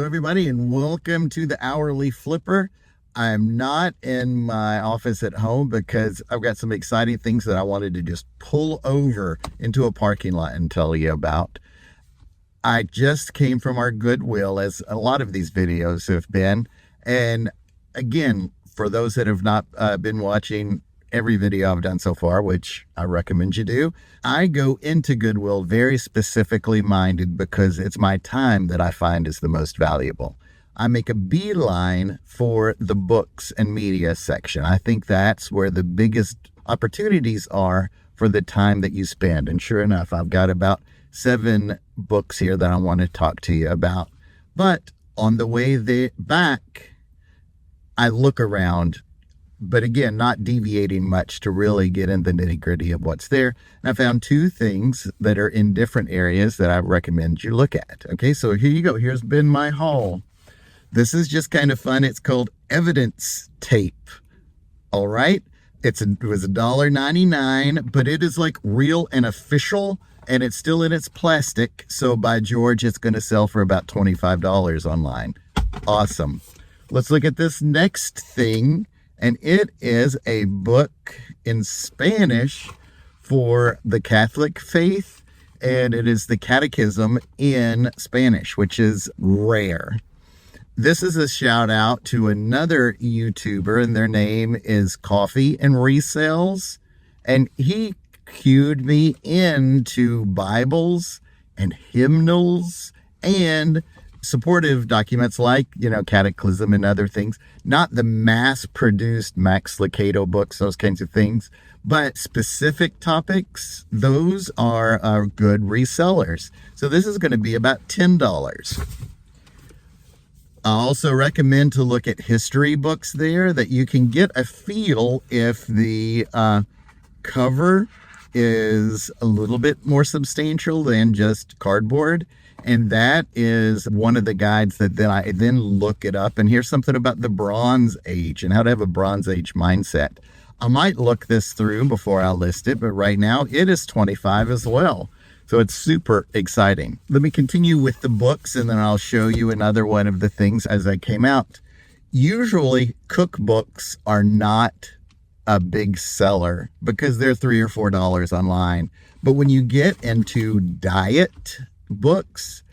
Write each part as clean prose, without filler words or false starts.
everybody, and welcome to the Hourly Flipper. I'm not in my office at home because I've got some exciting things that I wanted to just pull over into a parking lot and tell you about. I just came from our Goodwill, as a lot of these videos have been. And again, for those that have not been watching every video I've done so far, which I recommend you do, I go into Goodwill very specifically minded because it's my time that I find is the most valuable. I make a beeline for the books and media section. I think that's where the biggest opportunities are for the time that you spend. And sure enough, I've got about 7 books here that I want to talk to you about. But on the way back, I look around, but again, not deviating much to really get in the nitty-gritty of what's there. And I found 2 things that are in different areas that I recommend you look at. Okay, so here you go. Here's been my haul. This is just kind of fun. It's called evidence tape. All right. It was $1.99, but it is like real and official, and it's still in its plastic. So by George, it's going to sell for about $25 online. Awesome. Let's look at this next thing. And it is a book in Spanish for the Catholic faith. And it is the Catechism in Spanish, which is rare. This is a shout out to another YouTuber, and their name is Coffee and Resales. And he cued me into Bibles and hymnals and supportive documents like, Catechism and other things. Not the mass-produced Max Lucado books, those kinds of things, but specific topics. Those are good resellers. So this is going to be about $10. I also recommend to look at history books there, that you can get a feel if the cover is a little bit more substantial than just cardboard. And that is one of the guides that then I look it up. And here's something about the Bronze Age and how to have a Bronze Age mindset. I might look this through before I list it, but right now it is $25 as well. So it's super exciting. Let me continue with the books, and then I'll show you another one of the things as they came out. Usually cookbooks are not a big seller because they're $3 or $4 online. But when you get into diet books,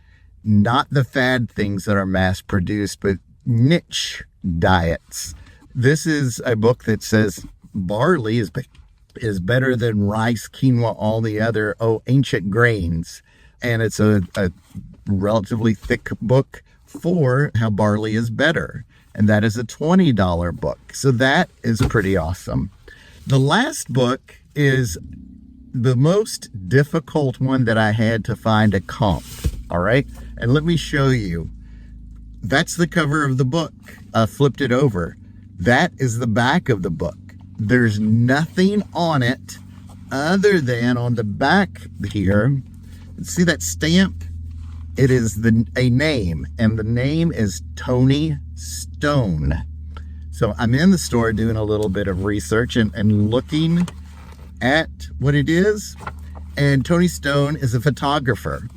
not the fad things that are mass produced, but niche diets. This is a book that says barley is better than rice, quinoa, all the other ancient grains. And it's a relatively thick book for how barley is better. And that is a $20 book. So that is pretty awesome. The last book is the most difficult one that I had to find a comp. All right. And let me show you. That's the cover of the book. I flipped it over. That is the back of the book. There's nothing on it other than on the back here. See that stamp? It is a name, and the name is Tony Stone. So I'm in the store doing a little bit of research and looking at what it is. And Tony Stone is a photographer,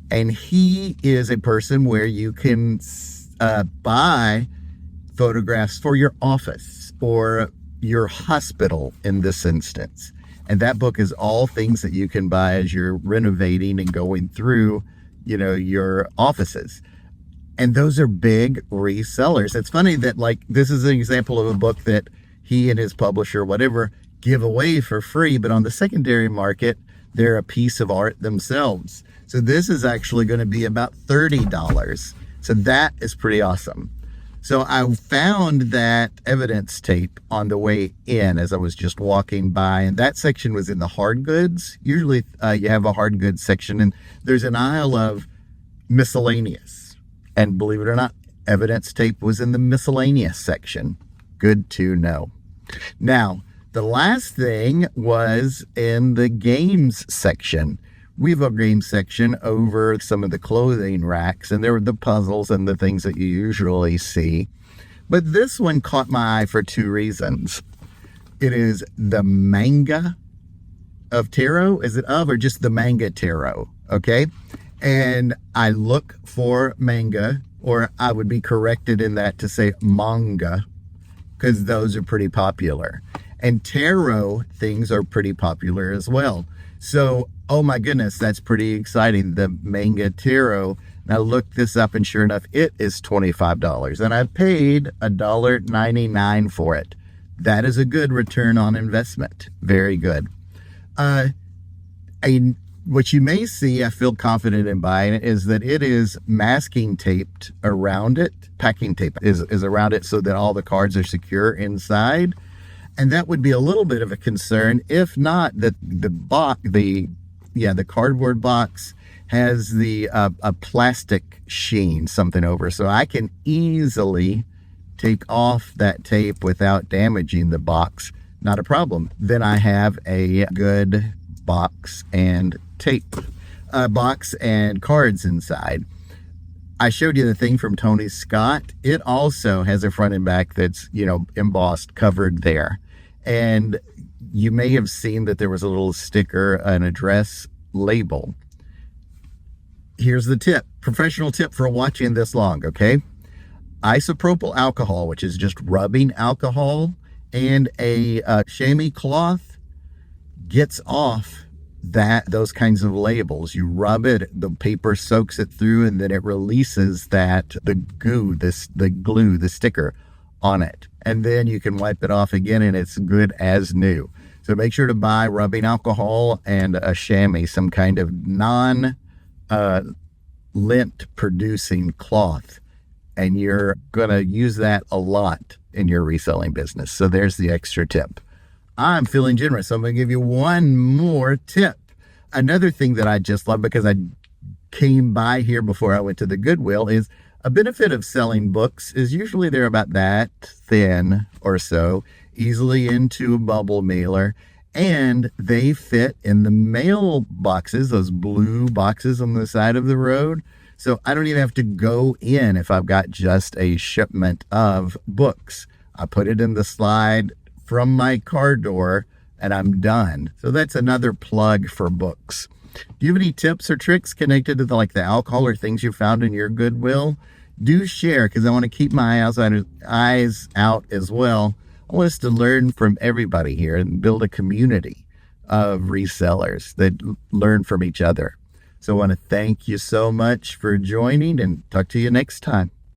and he is a person where you can buy photographs for your office or your hospital in this instance. And that book is all things that you can buy as you're renovating and going through, your offices. And those are big resellers. It's funny that this is an example of a book that he and his publisher, whatever, give away for free, but on the secondary market, they're a piece of art themselves. So this is actually going to be about $30. So that is pretty awesome. So I found that evidence tape on the way in as I was just walking by, and that section was in the hard goods. Usually you have a hard goods section, and there's an aisle of miscellaneous. And believe it or not, evidence tape was in the miscellaneous section. Good to know. Now, the last thing was in the games section. We have a game section over some of the clothing racks, and there were the puzzles and the things that you usually see. But this one caught my eye for 2 reasons. It is the manga of tarot. Is it of or just the manga tarot? Okay. And I look for manga or I would be corrected in that to say manga, because those are pretty popular. And tarot things are pretty popular as well. So, oh my goodness, that's pretty exciting. The manga tarot. Now look this up, and sure enough, it is $25, and I paid $1.99 for it. That is a good return on investment. Very good. Uh, what you may see, I feel confident in buying it, is that it is masking taped around it. Packing tape is around it so that all the cards are secure inside. And that would be a little bit of a concern, if not that the cardboard box has the a plastic sheen, something over. So I can easily take off that tape without damaging the box. Not a problem. Then I have a good box and tape, box and cards inside. I showed you the thing from Tony Scott. It also has a front and back that's, embossed, covered there. And you may have seen that there was a little sticker, an address label. Here's the tip, professional tip for watching this long, okay? Isopropyl alcohol, which is just rubbing alcohol, and a chamois cloth gets off those kinds of labels. You rub it, the paper soaks it through, and then it releases the glue, the sticker on it. And then you can wipe it off again, and it's good as new. So make sure to buy rubbing alcohol and a chamois, some kind of lint producing cloth. And you're going to use that a lot in your reselling business. So there's the extra tip. I'm feeling generous, so I'm going to give you one more tip. Another thing that I just love, because I came by here before I went to the Goodwill, is a benefit of selling books is usually they're about that thin or so, easily into a bubble mailer, and they fit in the mail boxes, those blue boxes on the side of the road. So I don't even have to go in if I've got just a shipment of books. I put it in the slide from my car door and I'm done. So that's another plug for books. Do you have any tips or tricks connected to the alcohol or things you found in your Goodwill? Do share, because I want to keep my eyes out as well. I want us to learn from everybody here and build a community of resellers that learn from each other. So I want to thank you so much for joining, and talk to you next time.